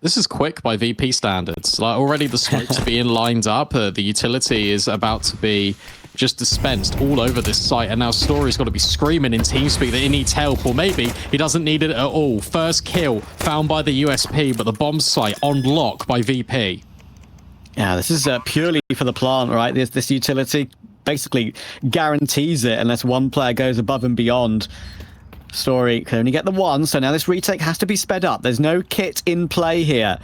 This is quick by VP standards. Like already the smoke's being lined up. The utility is about to be just dispensed all over this site. And now Story's got to be screaming in TeamSpeak that he needs help. Or maybe he doesn't need it at all. First kill found by the USP, but the bomb site on lock by VP. Yeah, this is purely for the plant, right? This utility basically guarantees it unless one player goes above and beyond. Story can only get the one, so now this retake has to be sped up. There's no kit in play here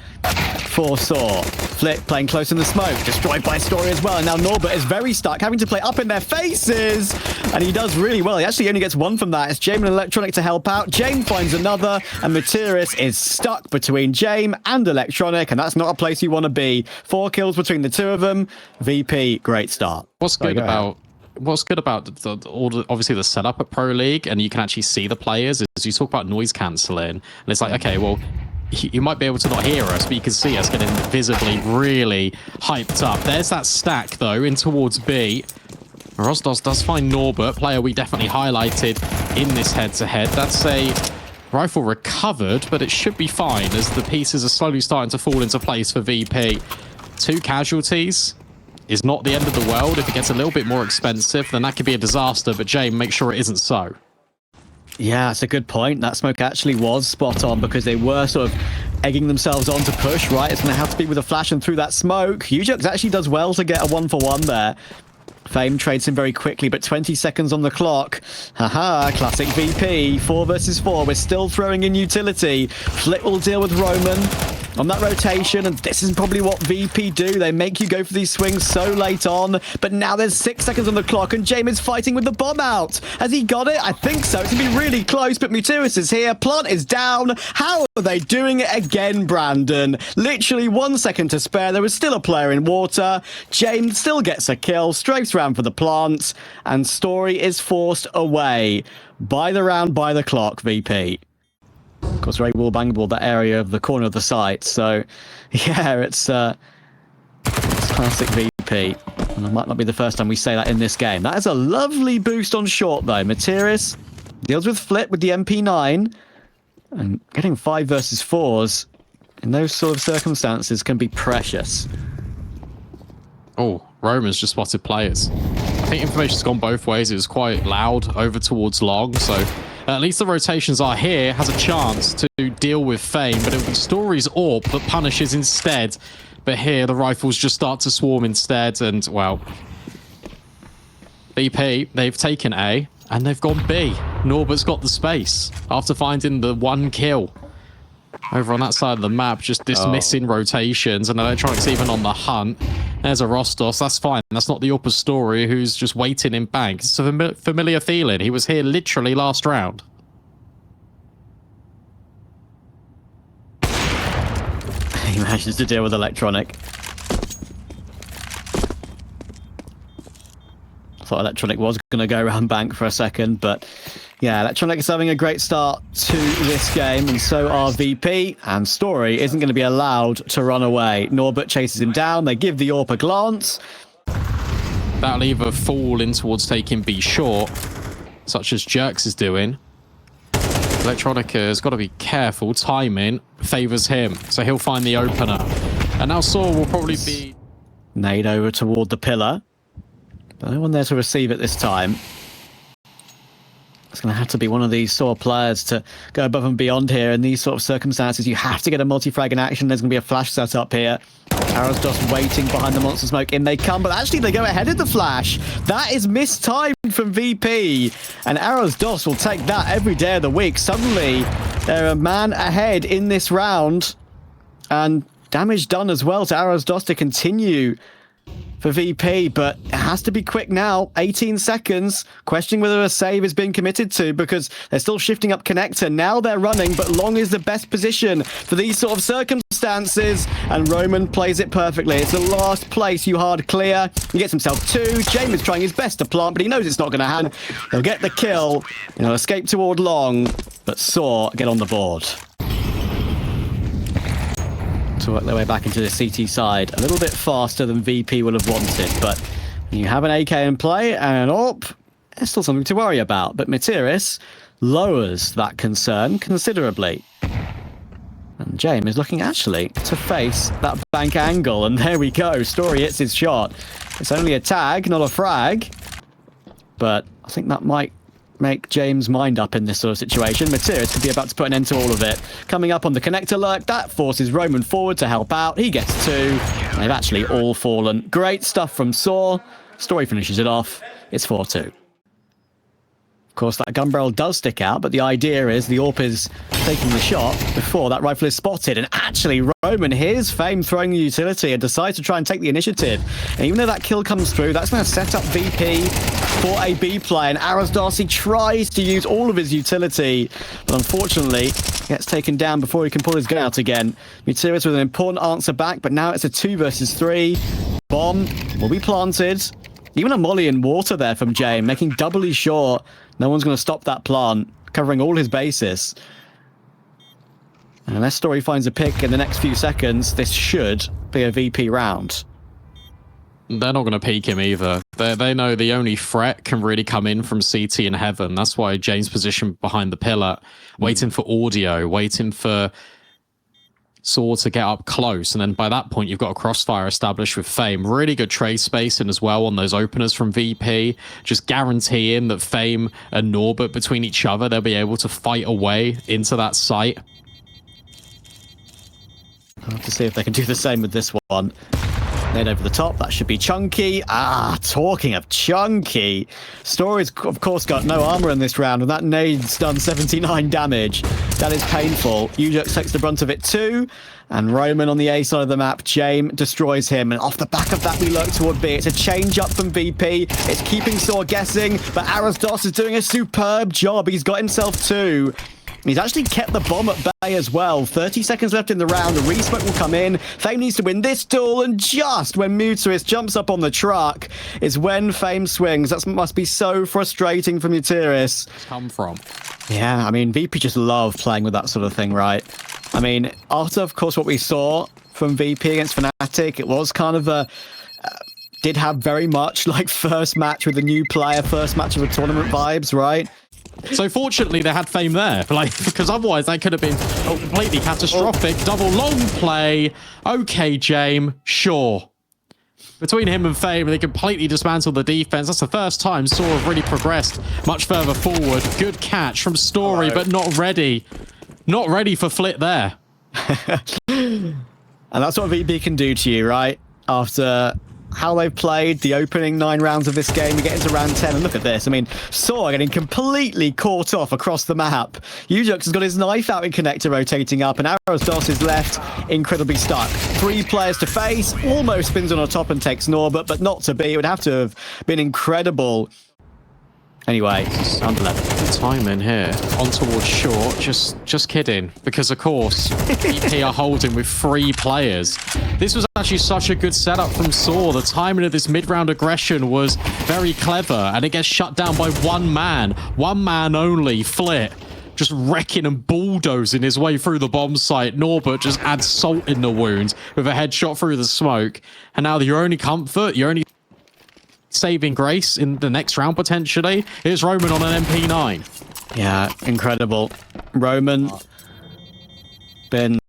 for sAw. Flick playing close in the smoke, destroyed by Story as well. And now Norbert is very stuck, having to play up in their faces. And he does really well. He actually only gets one from that. It's Jame and Electronic to help out. Jame finds another, and Materis is stuck between Jame and Electronic, and that's not a place you want to be. 4 kills between the two of them. VP, great start. What's good about obviously the setup at Pro League, and you can actually see the players, is you talk about noise cancelling, and it's like, okay, well, you might be able to not hear us, but you can see us getting visibly really hyped up. There's that stack, though, in towards B. Rosdos does find Norbert, player we definitely highlighted in this head-to-head. That's a rifle recovered, but it should be fine, as the pieces are slowly starting to fall into place for VP. 2 casualties is not the end of the world. If it gets a little bit more expensive, then that could be a disaster, but Jame, make sure it isn't so. Yeah, that's a good point. That smoke actually was spot on because they were sort of egging themselves on to push, right? It's going to have to be with a flash and through that smoke. Hujux actually does well to get a 1-for-1 there. Fame trades him very quickly, but 20 seconds on the clock. Haha, classic VP. 4 versus 4. We're still throwing in utility. Flick will deal with Roman on that rotation, and this is probably what VP do. They make you go for these swings so late on, but now there's 6 seconds on the clock, and Jame is fighting with the bomb out. Has he got it? I think so. It's going to be really close, but Muteris is here. Plant is down. How are they doing it again, Brandon? Literally 1 second to spare. There was still a player in water. Jame still gets a kill. Strafes round for the plants, and Story is forced away. By the round, by the clock, VP. Of course, very wallbangable, that area of the corner of the site. So, yeah, it's classic VP. And it might not be the first time we say that in this game. That is a lovely boost on short, though. Materis deals with Flip with the MP9. And getting 5 versus 4s in those sort of circumstances can be precious. Oh, Roman's just spotted players. I think information's gone both ways. It was quite loud over towards long, so at least the rotations are here. Has a chance to deal with Fame, but it'll be Story's AWP that punishes instead. But here, the rifles just start to swarm instead, and, well, BP, they've taken A, and they've gone B. Norbert's got the space after finding the 1 kill. Over on that side of the map, just dismissing rotations, and Electronics even on the hunt. There's a Rostos, that's fine. That's not the upper Story who's just waiting in bank. It's a familiar feeling. He was here literally last round. He manages to deal with Electronic. Thought Electronic was going to go around bank for a second, but yeah, Electronic is having a great start to this game, and so are VP, and Story isn't going to be allowed to run away. Norbert chases him down, they give the AWP a glance. That'll either fall in towards taking B short, such as Jerks is doing. Electronica has got to be careful, timing favours him, so he'll find the opener. And now sAw will probably be... Nade over toward the pillar. But no one there to receive it this time. It's going to have to be one of these sAw players to go above and beyond here. In these sort of circumstances, you have to get a multi-frag in action. There's going to be a flash set up here. Arrows just waiting behind the monster smoke. In they come, but actually they go ahead of the flash. That is mistimed from VP. And Arrows DOS will take that every day of the week. Suddenly, they're a man ahead in this round. And damage done as well to Arrows DOS to continue for VP, but it has to be quick now. 18 seconds. Questioning whether a save is being committed to, because they're still shifting up connector. Now they're running, but long is the best position for these sort of circumstances, and Roman plays it perfectly. It's the last place you hard clear. He gets himself 2. James is trying his best to plant, but he knows it's not going to happen. He'll get the kill. He'll escape toward long, but sAw get on the board. To work their way back into the CT side a little bit faster than VP would have wanted, but when you have an AK in play and an AWP, there's still something to worry about. But Materis lowers that concern considerably. And James is looking actually to face that bank angle. And there we go. Story hits his shot. It's only a tag, not a frag. But I think that might make James' mind up in this sort of situation. Materis could be about to put an end to all of it. Coming up on the connector lurk, that forces Roman forward to help out. He gets 2. They've actually all fallen. Great stuff from sAw. Story finishes it off. It's 4-2. Of course, that gun barrel does stick out, but the idea is the AWP is taking the shot before that rifle is spotted. And actually, Roman hears Fame throwing the utility and decides to try and take the initiative. And even though that kill comes through, that's going to set up VP for a B play. And Aras Darcy tries to use all of his utility, but unfortunately gets taken down before he can pull his gun out again. Materis with an important answer back, but now it's a 2 versus 3. Bomb will be planted. Even a molly in water there from James, making doubly sure no one's going to stop that plant, covering all his bases. And unless Story finds a pick in the next few seconds, this should be a VP round. They're not going to peek him either. They know the only threat can really come in from CT and Heaven. That's why James positioned behind the pillar, waiting for audio, waiting for sAw to get up close, and then by that point you've got a crossfire established with Fame. Really good trade spacing as well on those openers from VP, just guaranteeing that Fame and Norbert between each other, they'll be able to fight away into that site. I'll have to see if they can do the same with this one. Nade over the top, that should be chunky. Ah, talking of chunky, Story's of course got no armor in this round, and that nade's done 79 damage. That is painful. Ujux takes the brunt of it too, and Roman on the A side of the map, James destroys him, and off the back of that we lurk toward B. It's a change up from VP. It's keeping sAw guessing, but Aras Dos is doing a superb job. He's got himself 2. He's actually kept the bomb at bay as well. 30 seconds left in the round. The resmoke will come in. Fame needs to win this duel, and just when Muteris jumps up on the truck is when Fame swings. That must be so frustrating for Muteris. Come from. Yeah, I mean, VP just love playing with that sort of thing, right? I mean, after, of course, what we saw from VP against Fnatic, it was kind of a... did have very much like first match with a new player, first match of a tournament vibes, right? So fortunately they had Fame there, because otherwise that could have been completely catastrophic. Double long play. Okay, James, sure. Between him and Fame, they completely dismantled the defense. That's the first time sAw have really progressed much further forward. Good catch from Story, but not ready. Not ready for Flit there. And that's what VP can do to you, right? After how they've played the opening 9 rounds of this game, we get into round 10, and look at this. I mean, sAw getting completely caught off across the map. Ujux has got his knife out in connector, rotating up, and Aras Dos is left incredibly stuck. 3 players to face, almost spins on top and takes Norbert, but not to be. It would have to have been incredible. Anyway, under 11. Good time in here. On towards short. Just kidding. Because, of course, VP are holding with 3 players. This was actually such a good setup from sAw. The timing of this mid-round aggression was very clever, and it gets shut down by 1 man. 1 man only, Flit. Just wrecking and bulldozing his way through the bomb site. Norbert just adds salt in the wound with a headshot through the smoke. And now your only comfort, your only saving grace in the next round potentially is Roman on an MP9. Yeah, incredible. Roman, been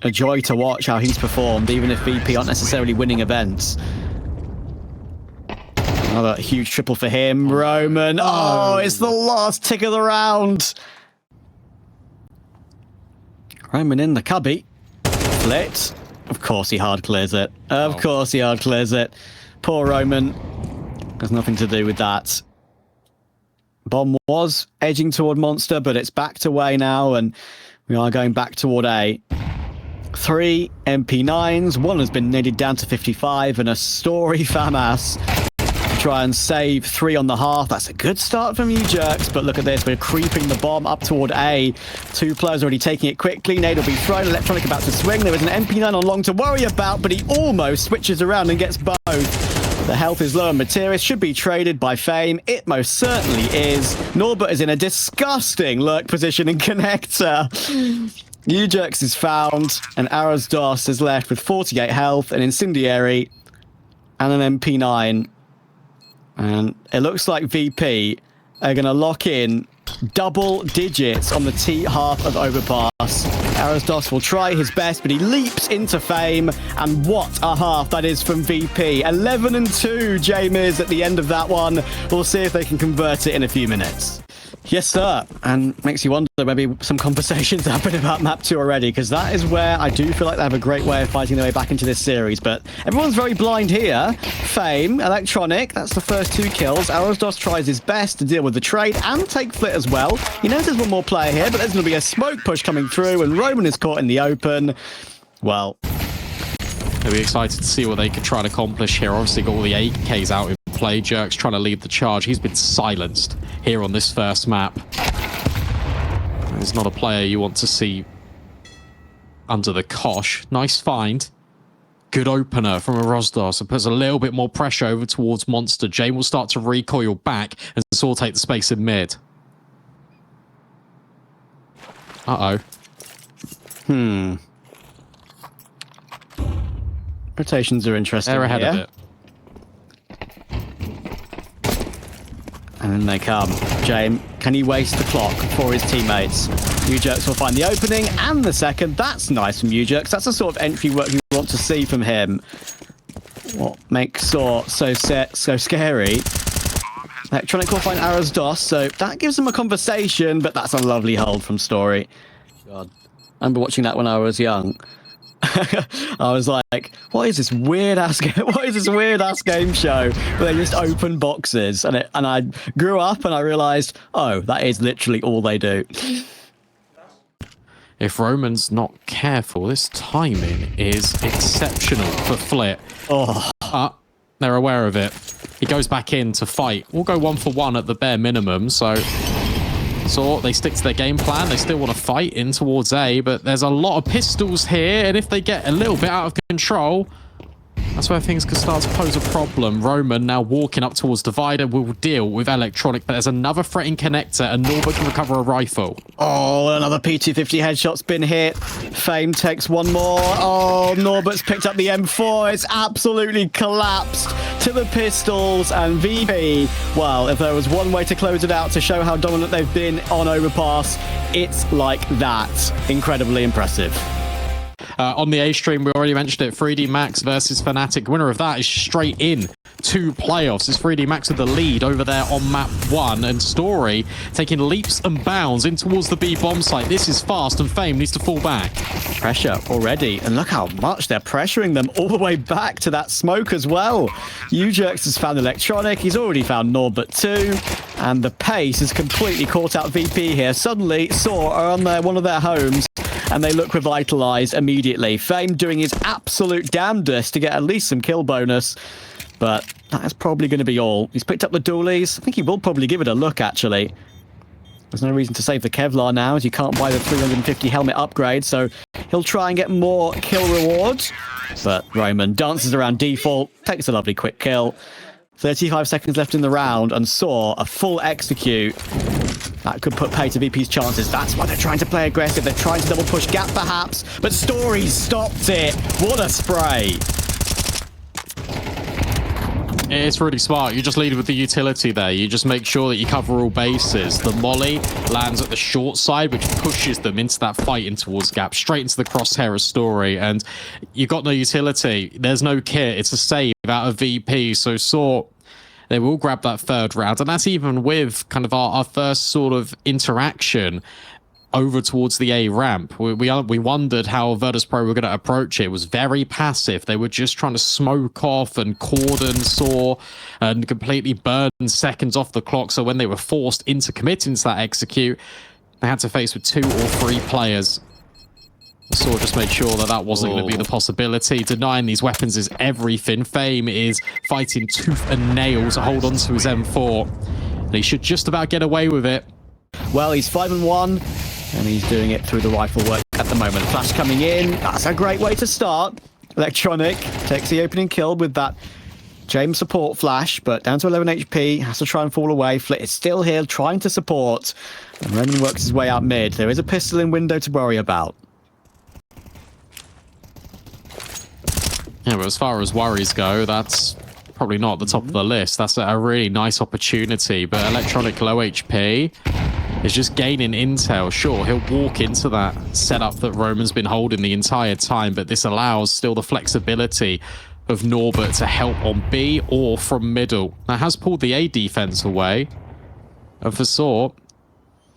a joy to watch how he's performed, even if VP aren't necessarily winning events. Another huge triple for him. Roman, oh, it's the last tick of the round. Roman in the cubby. Flit. Of course he hard clears it. Of course he hard clears it. Poor Roman. Has nothing to do with that. Bomb was edging toward Monster, but it's backed away now, and we are going back toward A. 3 MP9s. 1 has been netted down to 55, and a Story FAMAS to try and save 3 on the half. That's a good start from Ujux, but look at this. We're creeping the bomb up toward A. 2 players already taking it quickly. Nade will be thrown. Electronic about to swing. There is an MP9 on long to worry about, but he almost switches around and gets both. The health is low, and Materis should be traded by Fame. It most certainly is. Norbert is in a disgusting lurk position in connector. Ujux is found, and Aras Dos is left with 48 health, an incendiary, and an MP9. And it looks like VP are going to lock in double digits on the T half of Overpass. Arasdos will try his best, but he leaps into fame. And what a half that is from VP. 11-2, James, at the end of that one. We'll see if they can convert it in a few minutes. Yes, sir. And makes you wonder maybe some conversations happen about map 2 already, because that is where I do feel like they have a great way of fighting their way back into this series. But everyone's very blind here. Fame, Electronic, that's the first 2 kills. Arasdos tries his best to deal with the trade and take Flit as well. He knows there's one more player here, but there's going to be a smoke push coming through, and Roman is caught in the open. Well, they'll be excited to see what they could try to accomplish here. Obviously got all the AKs out in play. Jerk's trying to lead the charge. He's been silenced here on this first map. He's not a player you want to see under the cosh. Nice find. Good opener from Arasdos. It puts a little bit more pressure over towards Monster. Jane will start to recoil back and sAw take the space in mid. Uh-oh. Rotations are interesting. They're ahead of it. And then they come. James, can he waste the clock for his teammates? Ujerks will find the opening and the second. That's nice from Ujerks. That's the sort of entry work you want to see from him. What makes sAw so scary? Electronic will find Arasdos, so that gives them a conversation, but that's a lovely hold from Story. God, I remember watching that when I was young. I was like, what is this weird ass game show where they just open boxes? And I grew up and I realized, oh, that is literally all they do. If Roman's not careful, this timing is exceptional for Flit. They're aware of it. He goes back in to fight. We'll go 1-for-1 at the bare minimum, so they stick to their game plan. They still want to fight in towards A, but there's a lot of pistols here, and if they get a little bit out of control, that's where things could start to pose a problem. Roman now walking up towards Divider will deal with Electronic, but there's another threat in connector, and Norbert can recover a rifle. Oh, another P250 headshot's been hit. Fame takes one more. Oh, Norbert's picked up the M4. It's absolutely collapsed to the pistols, and VP, well, if there was one way to close it out to show how dominant they've been on Overpass, it's like that. Incredibly impressive. On the A stream, we already mentioned it, 3D Max versus Fnatic. Winner of that is straight in to playoffs. It's 3D Max with the lead over there on map 1, and Story taking leaps and bounds in towards the B bomb site. This is fast, and Fame needs to fall back. Pressure already, and look how much they're pressuring them all the way back to that smoke as well. Ujerks has found Electronic. He's already found Norbert too, and the pace has completely caught out VP here. Suddenly, sAw are on one of their homes, and they look revitalized immediately. Fame doing his absolute damnedest to get at least some kill bonus, but that is probably going to be all. He's picked up the dualies. I think he will probably give it a look, actually. There's no reason to save the Kevlar now, as you can't buy the 350 helmet upgrade, so he'll try and get more kill rewards. But Roman dances around default, takes a lovely quick kill. 35 seconds left in the round, and sAw a full execute. That could put pay to VP's chances. That's why they're trying to play aggressive. They're trying to double push gap, perhaps. But Story stopped it. What a spray. It's really smart. You just lead with the utility there. You just make sure that you cover all bases. The molly lands at the short side, which pushes them into that fight in towards gap, straight into the crosshair of Story. And you've got no utility. There's no kit. It's a save out of VP. So sAw, they will grab that third round, and that's even with kind of our first sort of interaction over towards the A ramp. We wondered how Virtus.pro were going to approach it. It was very passive. They were just trying to smoke off and cordon sAw and completely burn seconds off the clock. So when they were forced into committing to that execute, they had to face with 2 or 3 players. sAw just made sure that that wasn't going to be the possibility. Denying these weapons is everything. Fame is fighting tooth and nail to hold on to his M4. And he should just about get away with it. Well, he's 5-1, and he's doing it through the rifle work at the moment. Flash coming in. That's a great way to start. Electronic takes the opening kill with that James support flash, but down to 11 HP, has to try and fall away. Flit is still here, trying to support. And Roman works his way out mid. There is a pistol in window to worry about. Yeah, but as far as worries go, that's probably not at the top of the list. That's a really nice opportunity, but Electronic low HP. is just gaining intel. Sure, he'll walk into that setup that Roman's been holding the entire time, but this allows still the flexibility of Norbert to help on B or from middle. Now, has pulled the A defense away. And for sAw,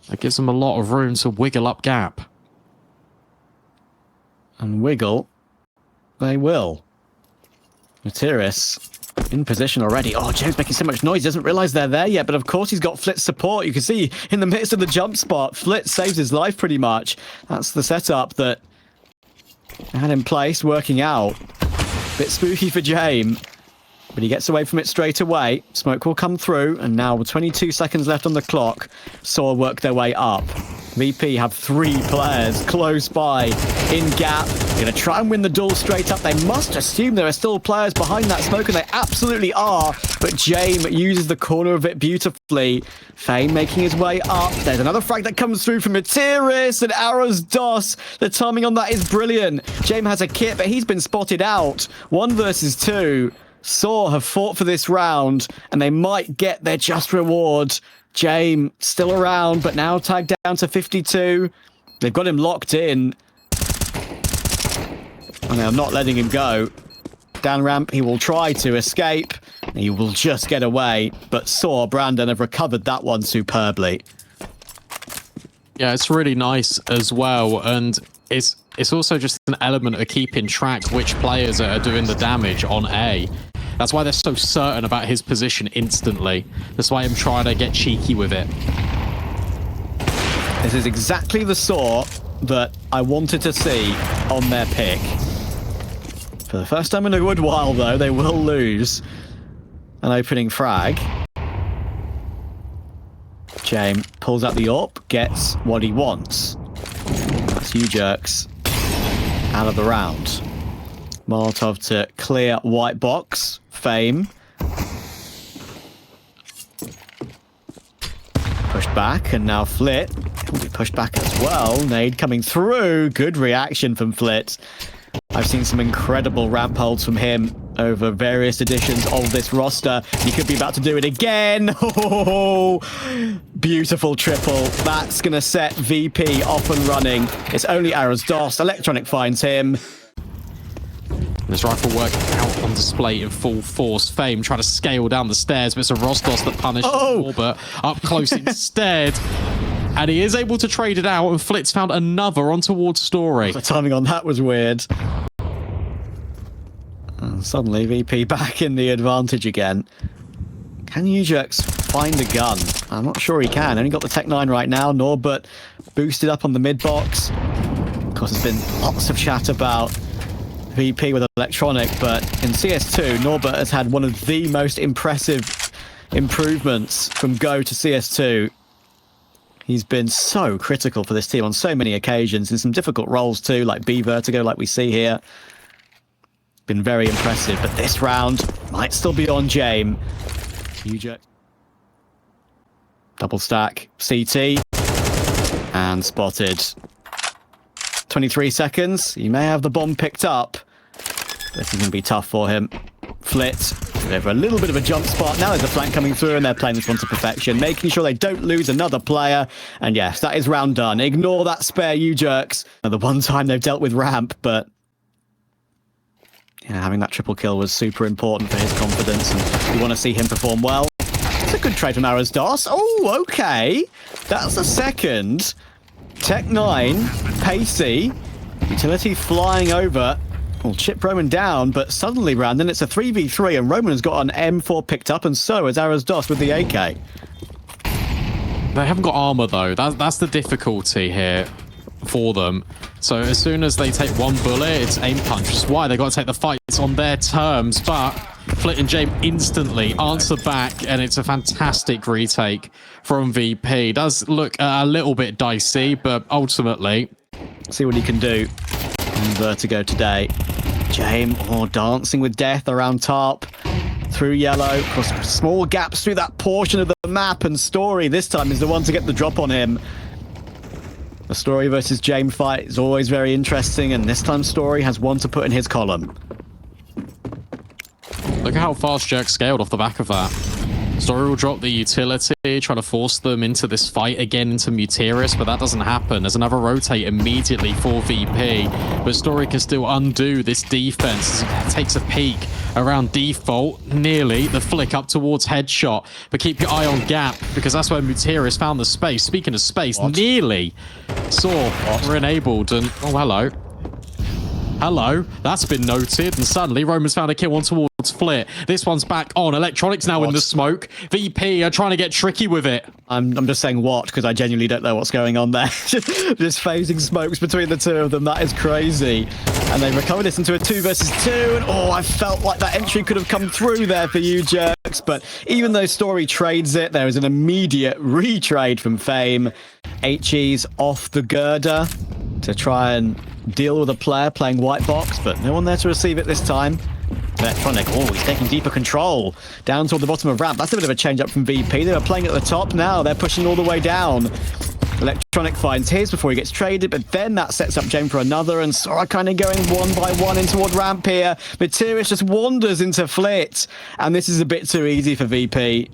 that gives them a lot of room to wiggle up gap. And wiggle, they will. Materis in position already. Oh, James making so much noise. He doesn't realize they're there yet, but of course he's got Flit's support. You can see in the midst of the jump spot, Flit saves his life pretty much. That's the setup that they had in place, working out. Bit spooky for James, but he gets away from it straight away. Smoke will come through, and now with 22 seconds left on the clock, sAw work their way up. VP have 3 players close by in gap. Going to try and win the duel straight up. They must assume there are still players behind that smoke, and they absolutely are. But James uses the corner of it beautifully. Fame making his way up. There's another frag that comes through from Materis and Arrows DOS. The timing on that is brilliant. James has a kit, but he's been spotted out. 1 versus 2. sAw have fought for this round, and they might get their just reward. James still around, but now tagged down to 52. They've got him locked in, and they're not letting him go. Down ramp, he will try to escape. He will just get away, but sAw, Brandon, have recovered that one superbly. Yeah, it's really nice as well, and it's also just an element of keeping track which players are doing the damage on A. That's why they're so certain about his position instantly. That's why I'm trying to get cheeky with it. This is exactly the sAw that I wanted to see on their pick. For the first time in a good while, though, they will lose an opening frag. James pulls out the AWP, gets what he wants. That's you jerks out of the round. Molotov to clear white box. Fame. Pushed back, and now Flit will be pushed back as well. Nade coming through. Good reaction from Flit. I've seen some incredible ramp holds from him over various editions of this roster. He could be about to do it again. Oh, beautiful triple. That's going to set VP off and running. It's only Arrows DOS. Electronic finds him. This rifle work out on display in full force. Fame trying to scale down the stairs, but it's a Rostos that punishes Norbert up close instead. And he is able to trade it out, and Flit's found another on towards Story. The timing on that was weird. And suddenly VP back in the advantage again. Can Ujerks find a gun? I'm not sure he can. Only got the Tech 9 right now. Norbert boosted up on the mid box. Of course, there's been lots of chat about VP with Electronic, but in CS2, Norbert has had one of the most impressive improvements from Go to CS2. He's been so critical for this team on so many occasions, in some difficult roles too, like B Vertigo, like we see here. Been very impressive, but this round might still be on James. Double stack, CT, and spotted. 23 seconds. He may have the bomb picked up. This is going to be tough for him. Flit over a little bit of a jump spot. Now there's a flank coming through, and they're playing this one to perfection, making sure they don't lose another player. And yes, that is round done. Ignore that spare, you jerks. The one time they've dealt with ramp, but yeah, having that triple kill was super important for his confidence, and we want to see him perform well. It's a good trade from Arrows DOS. Oh, okay. That's the second. Tech 9, pacey. Utility flying over. Will chip Roman down, but suddenly, Brandon, it's a 3v3, and Roman has got an M4 picked up, and so has Arrows DOS with the AK. They haven't got armor, though. That's the difficulty here for them. So as soon as they take one bullet, it's aim punch. Which is why they got to take the fights on their terms. But Flit and James instantly answer back, and it's a fantastic retake from VP. Does look a little bit dicey, but ultimately, see what he can do in Vertigo today. James, dancing with death around top, through yellow, across small gaps through that portion of the map, and Story this time is the one to get the drop on him. The Story versus James fight is always very interesting, and this time Story has one to put in his column. Look at how fast Jerk scaled off the back of that. Story will drop the utility, trying to force them into this fight again into Muteris, but that doesn't happen. There's another rotate immediately for VP, but Story can still undo this defense as he takes a peek around default, nearly the flick up towards headshot. But keep your eye on gap, because that's where Muteris found the space. Speaking of space, nearly sAw were enabled, and oh, hello. Hello, that's been noted, and suddenly Roman's found a kill on towards Flit. This one's back on. Electronics now in the smoke. VP are trying to get tricky with it. I'm just saying what, because I genuinely don't know what's going on there. Just phasing smokes between the two of them. That is crazy. And they recover this into a 2 versus 2. And oh, I felt like that entry could have come through there for you, Jerks. But even though Story trades it, there is an immediate retrade from Fame. HE's off the girder to try and deal with a player playing white box, but no one there to receive it this time. Electronic, oh, he's taking deeper control down toward the bottom of ramp. That's a bit of a change up from VP. They were playing at the top, now they're pushing all the way down. Electronic finds his before he gets traded, but then that sets up Jame for another, and sAw kind of going one by one in toward ramp here. Muteris just wanders into Flit, and this is a bit too easy for VP.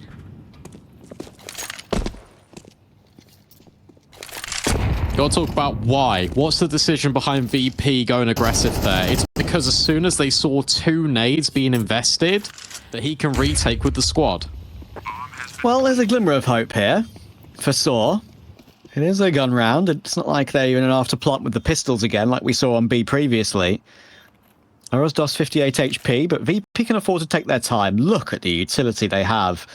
Gotta talk about why. What's the decision behind VP going aggressive there? It's because as soon as they saw 2 nades being invested, that he can retake with the squad. Well, there's a glimmer of hope here for sAw. It is a gun round. It's not like they're in an afterplot with the pistols again, like we saw on B previously. Arosdos 58 HP, but VP can afford to take their time. Look at the utility they have.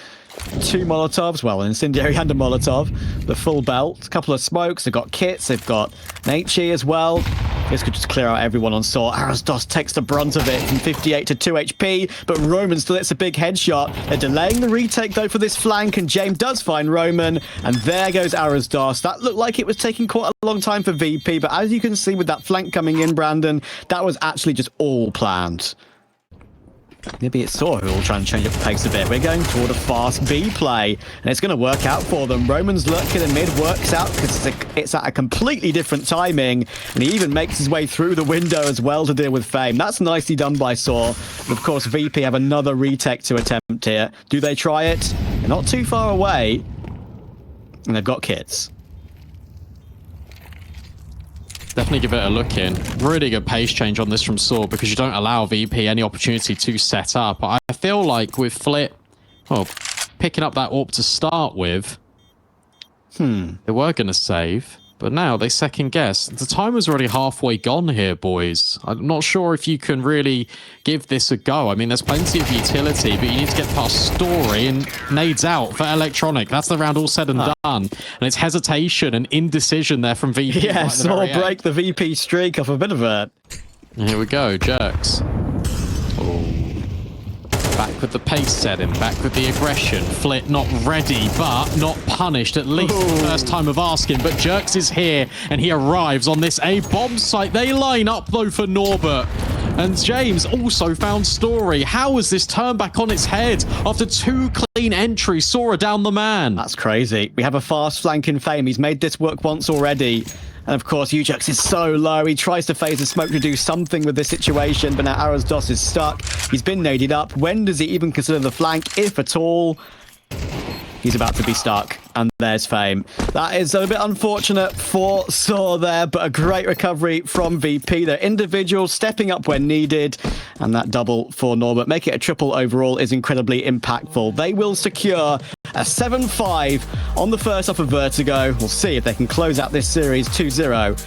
2 Molotovs, well, an Incendiary and a Molotov. The full belt, a couple of smokes, they've got kits, they've got Nachi as well. This could just clear out everyone on sAw. Arosdos takes the brunt of it from 58 to 2 HP, but Roman still hits a big headshot. They're delaying the retake, though, for this flank, and Jame does find Roman, and there goes Arosdos. That looked like it was taking quite a long time for VP, but as you can see with that flank coming in, Brandon, that was actually just all planned. Maybe it's sAw who will try and change up the pace a bit. We're going toward a fast B play, and it's going to work out for them. Roman's lurk in the mid works out because it's at a completely different timing, and he even makes his way through the window as well to deal with Fame. That's nicely done by sAw. And of course, VP have another retake to attempt here. Do they try it? They're not too far away, and they've got kits. Definitely give it a look in. Really good pace change on this from sAw because you don't allow VP any opportunity to set up. I feel like with Flit, well, picking up that AWP to start with, they were going to save, but now they second guess. The time was already halfway gone here, boys. I'm not sure if you can really give this a go. I mean, there's plenty of utility, but you need to get past Story, and nades out for Electronic. That's the round all said and done. And it's hesitation and indecision there from VP. Yeah, right sAw break the VP streak off a bit of a... Here we go, Jerks. Oh. Back with the pace setting, back with the aggression. Flit not ready, but not punished, at least the first time of asking. But Jerks is here, and he arrives on this A bomb site. They line up, though, for Norbert. And James also found Story. How has this turned back on its head after 2 clean entries? sAw down the man. That's crazy. We have a fast flank in Fame. He's made this work once already. And of course, Ujux is so low. He tries to phase the smoke to do something with this situation, but now Arosdos is stuck. He's been naded up. When does he even consider the flank, if at all? He's about to be stuck, and there's Fame. That is a bit unfortunate for sAw there, but a great recovery from VP. They're individuals stepping up when needed, and that double for Norbert, make it a triple overall, is incredibly impactful. They will secure a 7-5 on the first off of Vertigo. We'll see if they can close out this series 2-0.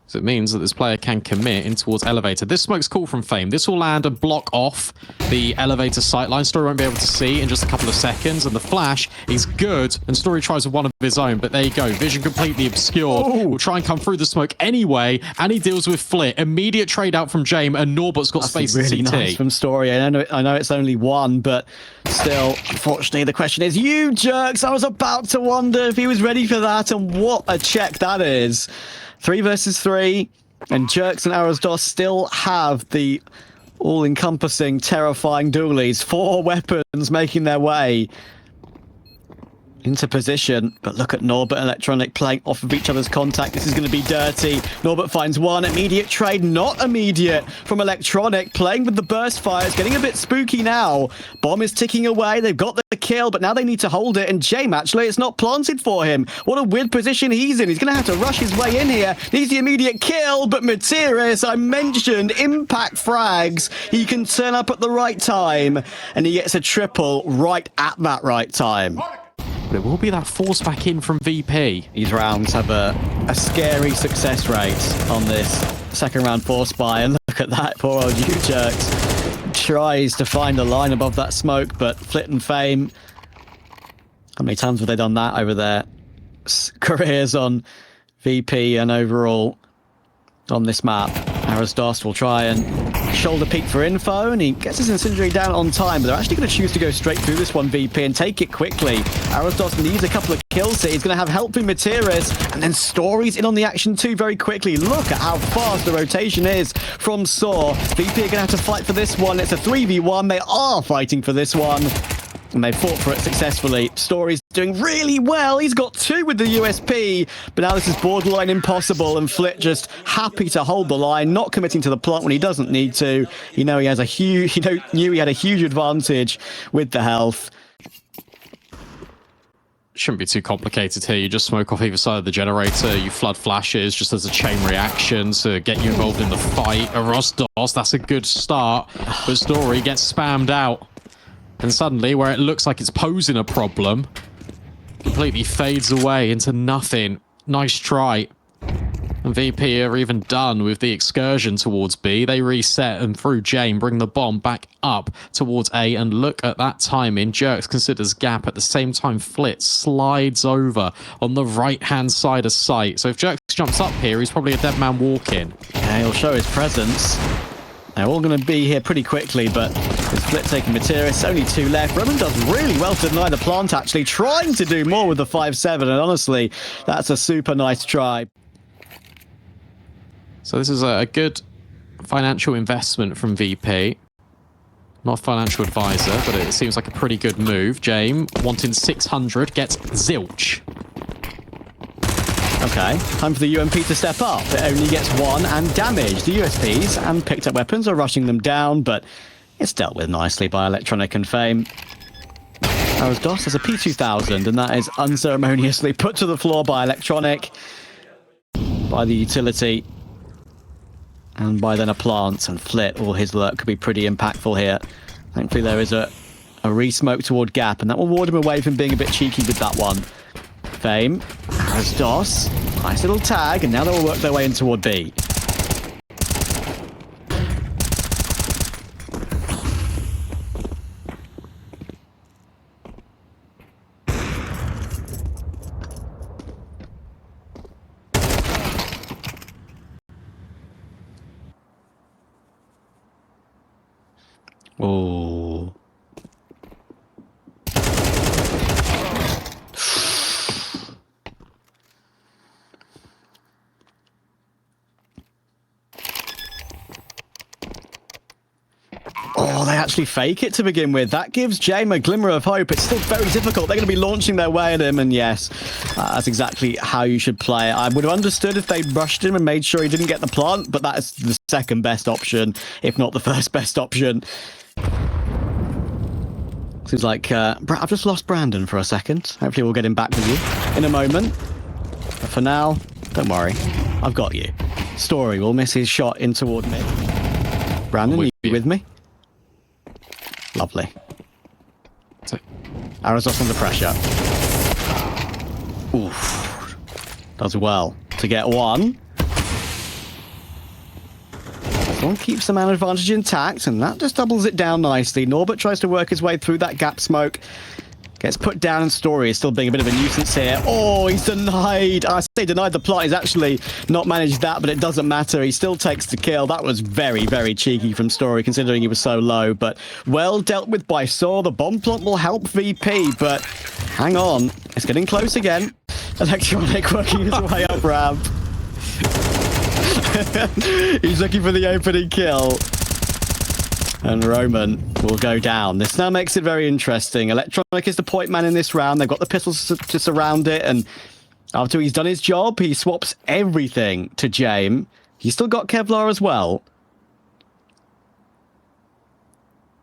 So it means that this player can commit in towards elevator. This smoke's cool from Fame. This will land and block off the elevator sightline. Story won't be able to see in just a couple of seconds. And the flash is good. And Story tries with one of his own. But there you go. Vision completely obscured. Will try and come through the smoke anyway. And he deals with Flit. Immediate trade out from Jame. And Norbert's got space really in CT. Nice from Story. I know it's only one, but still, unfortunately, the question is, you Jerks. I was about to wonder if he was ready for that. And what a check that is. 3 versus 3, and Jerks and Arosdos still have the all-encompassing, terrifying dualies. 4 weapons making their way. into position, but look at Norbert and Electronic playing off of each other's contact. This is going to be dirty. Norbert finds one. Immediate trade, not immediate from Electronic, playing with the burst fires, getting a bit spooky now. Bomb is ticking away. They've got the kill, but now they need to hold it, and Jame, actually, it's not planted for him. What a weird position he's in. He's going to have to rush his way in here. Needs the immediate kill, but Materis, I mentioned, impact frags. He can turn up at the right time, and he gets a triple right at that right time. But it will be that force back in from VP. These rounds have a scary success rate on this second round force buy, and look at that, poor old U-Jerks tries to find a line above that smoke, but Flit and Fame, how many times have they done that over their careers on VP and overall on this map? Arasdos will try and shoulder peek for info, and he gets his incendiary down on time, but they're actually going to choose to go straight through this one, VP, and take it quickly. Arasdos needs a couple of kills here. He's going to have help from Materis, and then Story's in on the action too very quickly. Look at how fast the rotation is from sAw. VP are going to have to fight for this one. It's a 3v1. They are fighting for this one, and they fought for it successfully. Story's doing really well. He's got 2 with the USP, but now this is borderline impossible, and Flit just happy to hold the line, not committing to the plant when he doesn't need to. You know, he has a huge, knew he had a huge advantage with the health. Shouldn't be too complicated here. You just smoke off either side of the generator. You flood flashes just as a chain reaction to get you involved in the fight. Arasdos, that's a good start, but Story gets spammed out. And suddenly, where it looks like it's posing a problem, completely fades away into nothing. Nice try. And VP are even done with the excursion towards B. They reset and through Jane bring the bomb back up towards A. And look at that timing. Jerks considers gap. At the same time, Flit slides over on the right-hand side of sight. So if Jerks jumps up here, he's probably a dead man walking. Yeah, he'll show his presence. They're all going to be here pretty quickly, but with Flit taking Materis, only 2 left. Roman does really well to deny the plant, actually, trying to do more with the 5-7, and honestly, that's a super nice try. So this is a good financial investment from VP. Not a financial advisor, but it seems like a pretty good move. Jame, wanting 600, gets zilch. Okay, time for the UMP to step up. It only gets 1 and damage. The USPs and picked up weapons are rushing them down, but it's dealt with nicely by Electronic and Fame. Arasdos has a P2000, and that is unceremoniously put to the floor by Electronic, by the utility, and by then a plant, and Flit. All his lurk could be pretty impactful here. Thankfully there is a re-smoke toward Gap, and that will ward him away from being a bit cheeky with that one. Fame, Arasdos, nice little tag, and now they will work their way in toward B. Oh. Oh, they actually fake it to begin with. That gives Jame a glimmer of hope. It's still very difficult. They're going to be launching their way at him, and yes, that's exactly how you should play it. I would have understood if they rushed him and made sure he didn't get the plant, but that is the second best option, if not the first best option. Seems like I've just lost Brandon for a second. Hopefully we'll get him back with you in a moment. But for now, don't worry. I've got you. Story will miss his shot in toward me. Brandon, you with me? Lovely. Arasdos under pressure. Oof. Does well to get 1. One keeps the man advantage intact, and that just doubles it down nicely. Norbert tries to work his way through that gap smoke. Gets put down, and Story is still being a bit of a nuisance here. Oh, he's denied. I say denied the plot. He's actually not managed that, but it doesn't matter. He still takes the kill. That was very, very cheeky from Story, considering he was so low, but well dealt with by sAw. The bomb plant will help VP, but hang on. It's getting close again. Electronic working his way up ramp. He's looking for the opening kill. And Roman will go down. This now makes it very interesting. Electronic is the point man in this round. They've got the pistols to surround it. And after he's done his job, he swaps everything to James. He's still got Kevlar as well.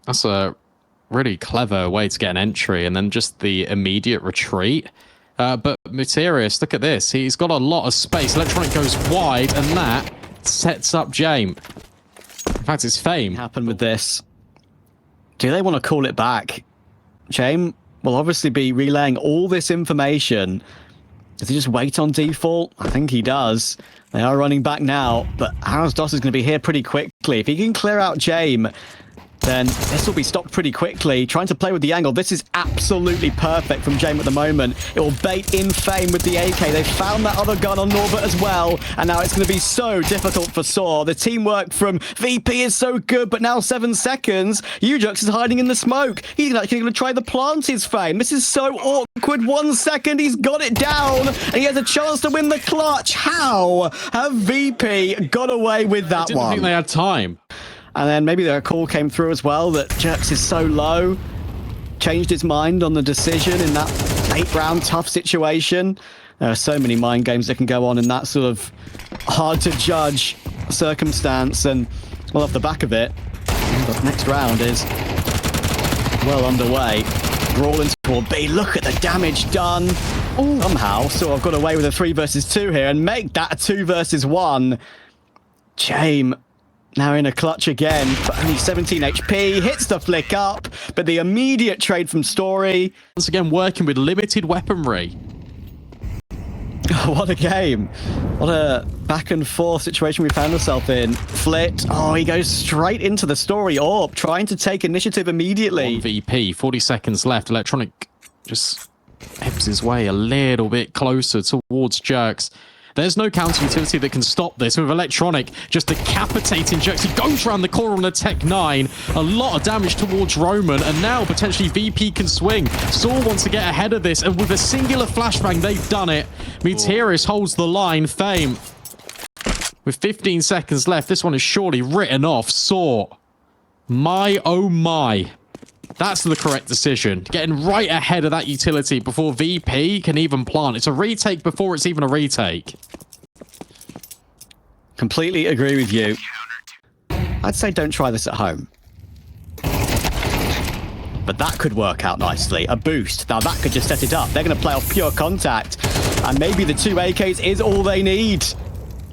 That's a really clever way to get an entry, and then just the immediate retreat. But Materius, look at this. He's got a lot of space. Electronic goes wide, and that sets up James. In fact, it's Fame. Happen with this. Do they want to call it back? James will obviously be relaying all this information. Does he just wait on default? I think he does. They are running back now, but Arasdos is going to be here pretty quickly. If he can clear out James, then this will be stopped pretty quickly. Trying to play with the angle. This is absolutely perfect from James at the moment. It will bait in Fame with the AK. They found that other gun on Norbert as well. And now it's going to be so difficult for sAw. The teamwork from VP is so good, but now 7 seconds. Ujux is hiding in the smoke. He's actually going to try the plant his Fame. This is so awkward. 1 second, he's got it down. And he has a chance to win the clutch. How have VP got away with that one? I didn't think they had time. And then maybe their call came through as well that Jerks is so low. Changed his mind on the decision in that 8-round tough situation. There are so many mind games that can go on in that sort of hard to judge circumstance. And well, off the back of it, the next round is well underway. Brawl toward B. Look at the damage done. Ooh. Somehow, so I've got away with a 3 versus 2 here and make that a 2 versus 1. James now in a clutch again, but only 17 HP, hits the flick up, but the immediate trade from Story. Once again, working with limited weaponry. What a game. What a back and forth situation we found ourselves in. Flit, oh, he goes straight into the Story AWP, trying to take initiative immediately. On VP, 40 seconds left. Electronic just ebbs his way a little bit closer towards Jerks. There's no counter utility that can stop this. With Electronic just decapitating Jerks. He goes around the corner on a Tech 9. A lot of damage towards Roman. And now potentially VP can swing. sAw wants to get ahead of this. And with a singular flashbang, they've done it. Materius holds the line. Fame. With 15 seconds left, this one is surely written off. sAw. My, oh my. That's the correct decision. Getting right ahead of that utility before VP can even plant. It's a retake before it's even a retake. Completely agree with you. I'd say don't try this at home. But that could work out nicely. A boost. Now that could just set it up. They're going to play off pure contact. And maybe the 2 AKs is all they need.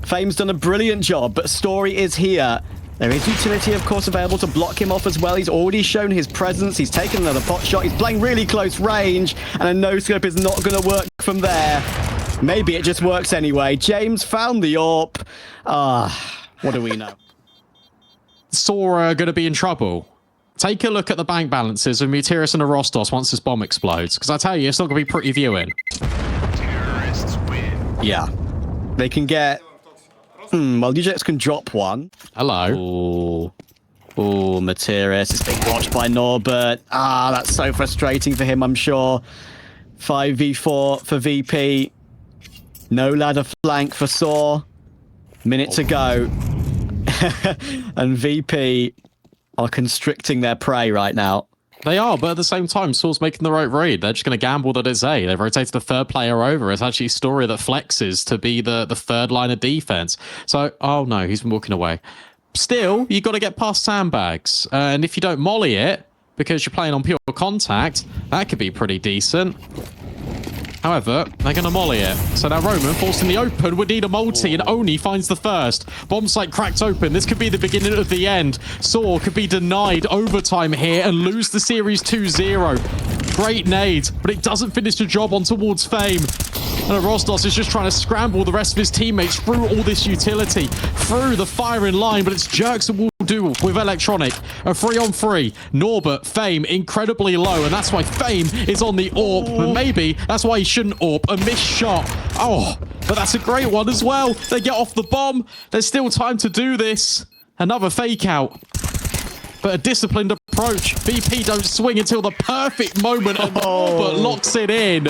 Fame's done a brilliant job, but Story is here. There is utility, of course, available to block him off as well. He's already shown his presence. He's taken another pot shot. He's playing really close range, and a no-scope is not going to work from there. Maybe it just works anyway. James found the AWP. What do we know? sAw are going to be in trouble. Take a look at the bank balances of Materius and Arasdos once this bomb explodes, because I tell you, it's not going to be pretty viewing. Terrorists win. Yeah. They can get... well, UJX can drop one. Hello. Oh, Materius is being watched by Norbert. That's so frustrating for him, I'm sure. 5v4 for VP. No ladder flank for sAw. Minute to go. And VP are constricting their prey right now. They are, but at the same time, sAw's making the right read. They're just going to gamble that it's A. They've rotated the third player over. It's actually Story that flexes to be the third line of defense. So, oh no, he's been walking away. Still, you've got to get past sandbags. And if you don't molly it, because you're playing on pure contact, that could be pretty decent. However, they're going to molly it. So now Roman, forced in the open, would need a multi and only finds the first. Bomb site cracked open. This could be the beginning of the end. sAw could be denied overtime here and lose the series 2-0. Great nade, but it doesn't finish the job on towards Fame. And Arasdos is just trying to scramble the rest of his teammates through all this utility, through the firing line, but it's Jerks that will do with Electronic. A 3-on-3. Norbert, Fame, incredibly low, and that's why Fame is on the AWP. But maybe that's why he shouldn't AWP. A missed shot. Oh, but that's a great one as well. They get off the bomb. There's still time to do this. Another fake out. But a disciplined approach. VP don't swing until the perfect moment, and Norbert locks it in.